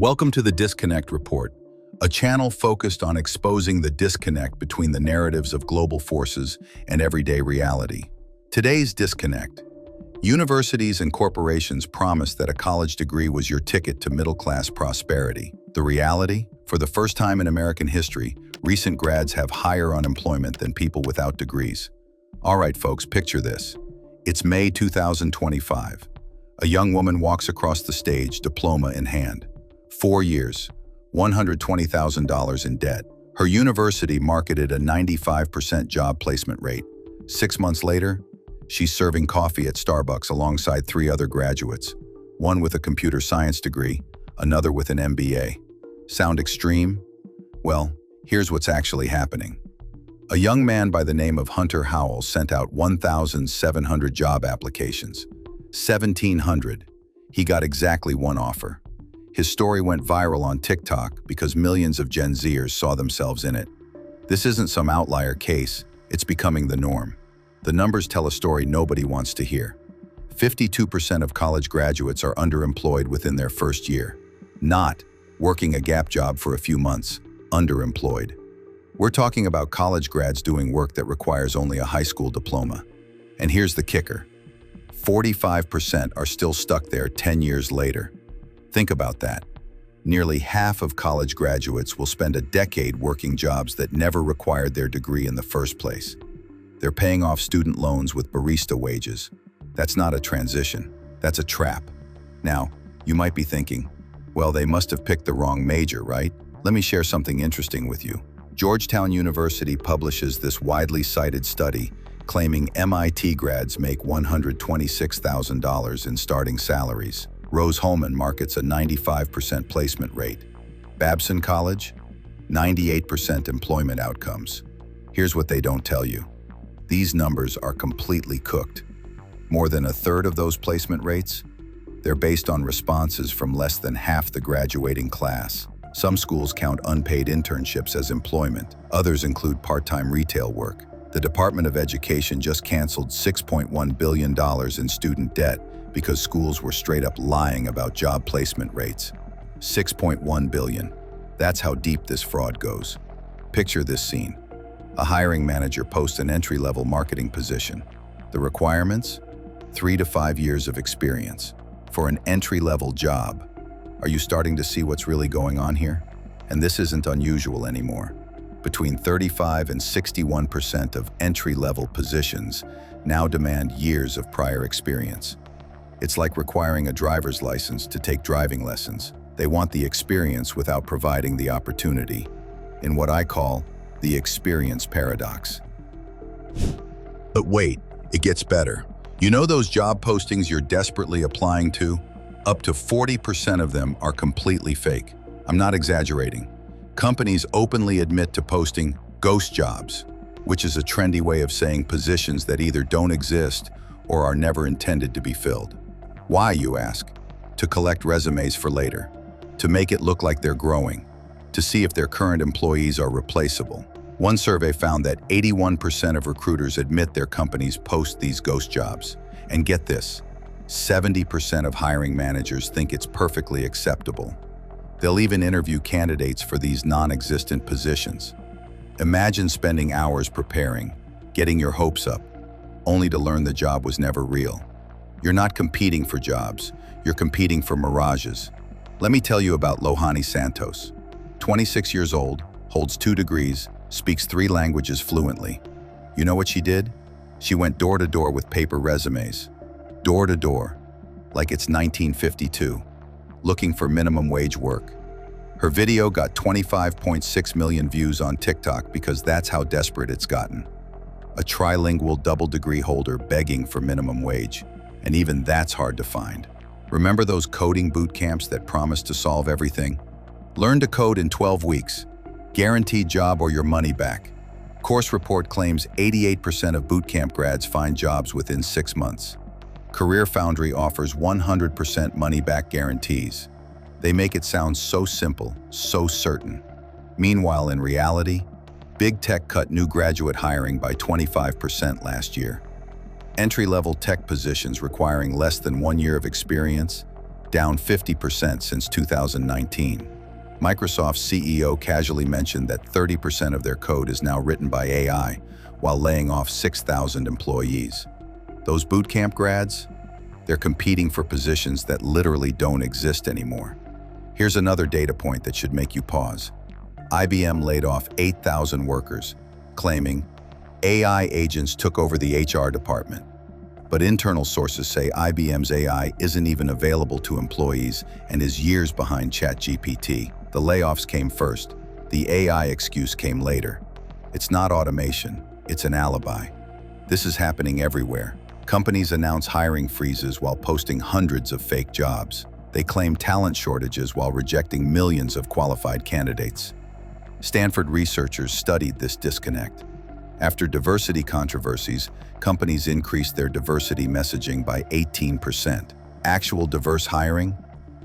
Welcome to the Disconnect Report, a channel focused on exposing the disconnect between the narratives of global forces and everyday reality. Today's disconnect. Universities and corporations promise that a college degree was your ticket to middle-class prosperity. The reality? For the first time in American history, recent grads have higher unemployment than people without degrees. All right, folks, picture this. It's May 2025. A young woman walks across the stage, diploma in hand. 4 years, $120,000 in debt. Her university marketed a 95% job placement rate. 6 months later, she's serving coffee at Starbucks alongside 3 other graduates, one with a computer science degree, another with an MBA. Sound extreme? Well, here's what's actually happening. A young man by the name of Hunter Howell sent out 1,700 job applications. 1,700. He got exactly one offer. His story went viral on TikTok because millions of Gen Zers saw themselves in it. This isn't some outlier case, it's becoming the norm. The numbers tell a story nobody wants to hear. 52% of college graduates are underemployed within their first year. Not working a gap job for a few months, underemployed. We're talking about college grads doing work that requires only a high school diploma. And here's the kicker. 45% are still stuck there 10 years later. Think about that. Nearly half of college graduates will spend a decade working jobs that never required their degree in the first place. They're paying off student loans with barista wages. That's not a transition, that's a trap. Now, you might be thinking, well, they must have picked the wrong major, right? Let me share something interesting with you. Georgetown University publishes this widely cited study claiming MIT grads make $126,000 in starting salaries. Rose-Hulman markets a 95% placement rate. Babson College, 98% employment outcomes. Here's what they don't tell you. These numbers are completely cooked. More than a third of those placement rates, they're based on responses from less than half the graduating class. Some schools count unpaid internships as employment. Others include part-time retail work. The Department of Education just canceled $6.1 billion in student debt because schools were straight up lying about job placement rates. $6.1 billion. That's how deep this fraud goes. Picture this scene. A hiring manager posts an entry-level marketing position. The requirements? 3 to 5 years of experience. For an entry-level job. Are you starting to see what's really going on here? And this isn't unusual anymore. Between 35 and 61% of entry-level positions now demand years of prior experience. It's like requiring a driver's license to take driving lessons. They want the experience without providing the opportunity, in what I call the experience paradox. But wait, it gets better. You know those job postings you're desperately applying to? Up to 40% of them are completely fake. I'm not exaggerating. Companies openly admit to posting ghost jobs, which is a trendy way of saying positions that either don't exist or are never intended to be filled. Why, you ask? To collect resumes for later, to make it look like they're growing, to see if their current employees are replaceable. One survey found that 81% of recruiters admit their companies post these ghost jobs. And get this, 70% of hiring managers think it's perfectly acceptable. They'll even interview candidates for these non-existent positions. Imagine spending hours preparing, getting your hopes up, only to learn the job was never real. You're not competing for jobs, you're competing for mirages. Let me tell you about Lohani Santos. 26 years old, holds 2 degrees, speaks 3 languages fluently. You know what she did? She went door to door with paper resumes. Door to door, like it's 1952, looking for minimum wage work. Her video got 25.6 million views on TikTok because that's how desperate it's gotten. A trilingual double degree holder begging for minimum wage, and even that's hard to find. Remember those coding boot camps that promised to solve everything? Learn to code in 12 weeks. Guaranteed job or your money back. Course report claims 88% of bootcamp grads find jobs within 6 months. Career Foundry offers 100% money-back guarantees. They make it sound so simple, so certain. Meanwhile, in reality, big tech cut new graduate hiring by 25% last year. Entry-level tech positions requiring less than 1 year of experience down 50% since 2019. Microsoft's CEO casually mentioned that 30% of their code is now written by AI, while laying off 6,000 employees. Those bootcamp grads? They're competing for positions that literally don't exist anymore. Here's another data point that should make you pause. IBM laid off 8,000 workers, claiming AI agents took over the HR department. But internal sources say IBM's AI isn't even available to employees and is years behind ChatGPT. The layoffs came first. The AI excuse came later. It's not automation, it's an alibi. This is happening everywhere. Companies announce hiring freezes while posting hundreds of fake jobs. They claim talent shortages while rejecting millions of qualified candidates. Stanford researchers studied this disconnect. After diversity controversies, companies increased their diversity messaging by 18%. Actual diverse hiring?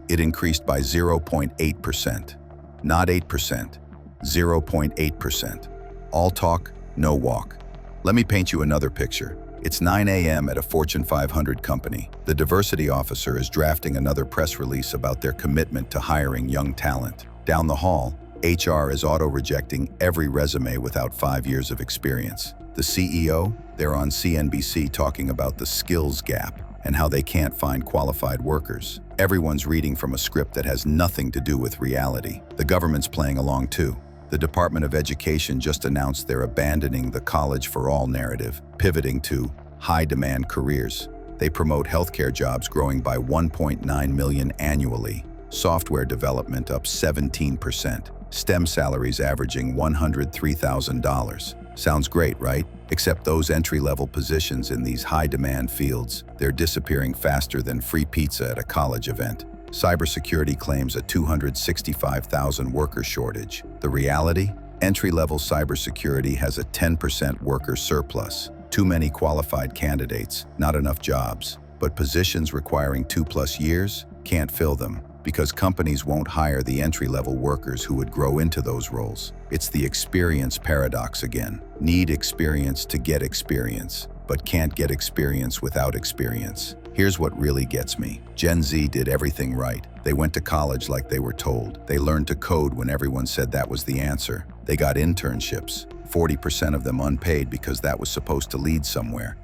It increased by 0.8%. Not 8%, 0.8%. All talk, no walk. Let me paint you another picture. It's 9 a.m. at a Fortune 500 company. The diversity officer is drafting another press release about their commitment to hiring young talent. Down the hall, HR is auto-rejecting every resume without 5 years of experience. The CEO? They're on CNBC talking about the skills gap and how they can't find qualified workers. Everyone's reading from a script that has nothing to do with reality. The government's playing along too. The Department of Education just announced they're abandoning the college for all narrative, pivoting to high-demand careers. They promote healthcare jobs growing by 1.9 million annually, software development up 17%, STEM salaries averaging $103,000. Sounds great, right? Except those entry-level positions in these high-demand fields, they're disappearing faster than free pizza at a college event. Cybersecurity claims a 265,000 worker shortage. The reality? Entry-level cybersecurity has a 10% worker surplus. Too many qualified candidates, not enough jobs. But positions requiring 2+ years can't fill them, because companies won't hire the entry-level workers who would grow into those roles. It's the experience paradox again. Need experience to get experience, but can't get experience without experience. Here's what really gets me. Gen Z did everything right. They went to college like they were told. They learned to code when everyone said that was the answer. They got internships, 40% of them unpaid because that was supposed to lead somewhere.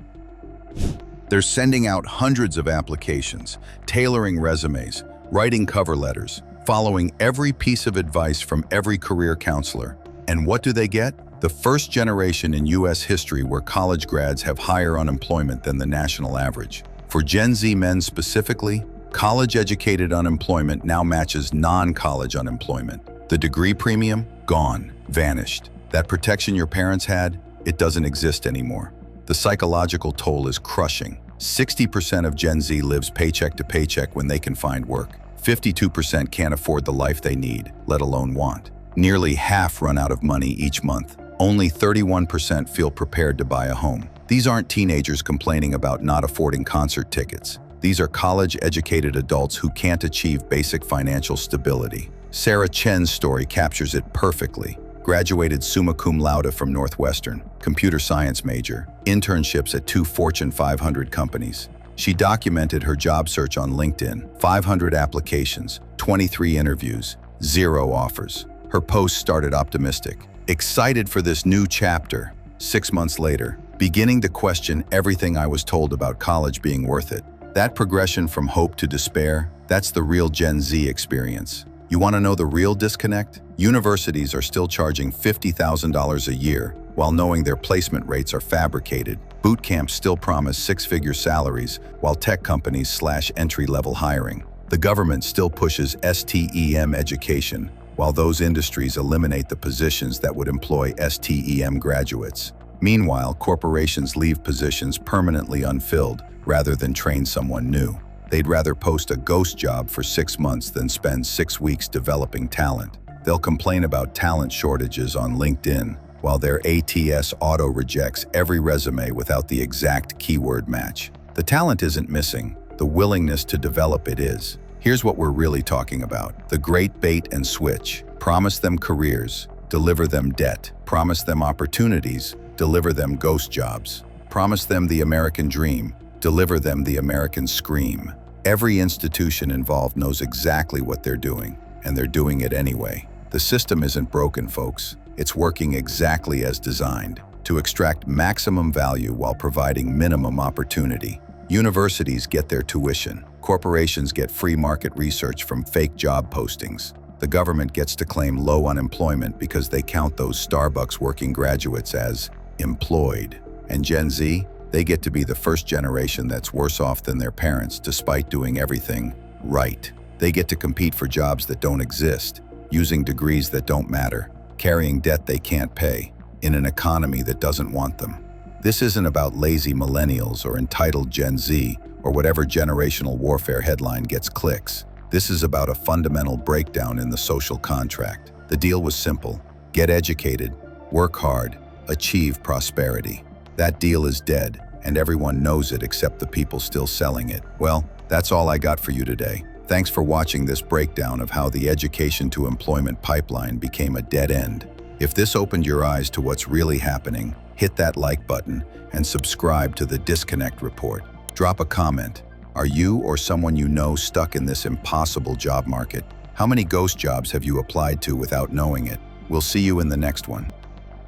They're sending out hundreds of applications, tailoring resumes, writing cover letters, following every piece of advice from every career counselor. And what do they get? The first generation in US history where college grads have higher unemployment than the national average. For Gen Z men specifically, college-educated unemployment now matches non-college unemployment. The degree premium? Gone. Vanished. That protection your parents had? It doesn't exist anymore. The psychological toll is crushing. 60% of Gen Z lives paycheck to paycheck when they can find work. 52% can't afford the life they need, let alone want. Nearly half run out of money each month. Only 31% feel prepared to buy a home. These aren't teenagers complaining about not affording concert tickets. These are college-educated adults who can't achieve basic financial stability. Sarah Chen's story captures it perfectly. Graduated summa cum laude from Northwestern, computer science major, internships at 2 Fortune 500 companies. She documented her job search on LinkedIn, 500 applications, 23 interviews, 0 offers. Her post started optimistic. Excited for this new chapter. 6 months later, beginning to question everything I was told about college being worth it. That progression from hope to despair, that's the real Gen Z experience. You want to know the real disconnect? Universities are still charging $50,000 a year, while knowing their placement rates are fabricated. Boot camps still promise 6-figure salaries, while tech companies slash entry-level hiring. The government still pushes STEM education, while those industries eliminate the positions that would employ STEM graduates. Meanwhile, corporations leave positions permanently unfilled rather than train someone new. They'd rather post a ghost job for 6 months than spend 6 weeks developing talent. They'll complain about talent shortages on LinkedIn, while their ATS auto-rejects every resume without the exact keyword match. The talent isn't missing, the willingness to develop it is. Here's what we're really talking about. The great bait and switch. Promise them careers, deliver them debt. Promise them opportunities, deliver them ghost jobs. Promise them the American dream, deliver them the American scream. Every institution involved knows exactly what they're doing, and they're doing it anyway. The system isn't broken, folks. It's working exactly as designed, to extract maximum value while providing minimum opportunity. Universities get their tuition. Corporations get free market research from fake job postings. The government gets to claim low unemployment because they count those Starbucks working graduates as employed. And Gen Z? They get to be the first generation that's worse off than their parents despite doing everything right. They get to compete for jobs that don't exist, using degrees that don't matter, carrying debt they can't pay, in an economy that doesn't want them. This isn't about lazy millennials or entitled Gen Z or whatever generational warfare headline gets clicks. This is about a fundamental breakdown in the social contract. The deal was simple: get educated, work hard, achieve prosperity. That deal is dead, and everyone knows it except the people still selling it. Well, that's all I got for you today. Thanks for watching this breakdown of how the education to employment pipeline became a dead end. If this opened your eyes to what's really happening, hit that like button and subscribe to the Disconnect Report. Drop a comment. Are you or someone you know stuck in this impossible job market? How many ghost jobs have you applied to without knowing it? We'll see you in the next one.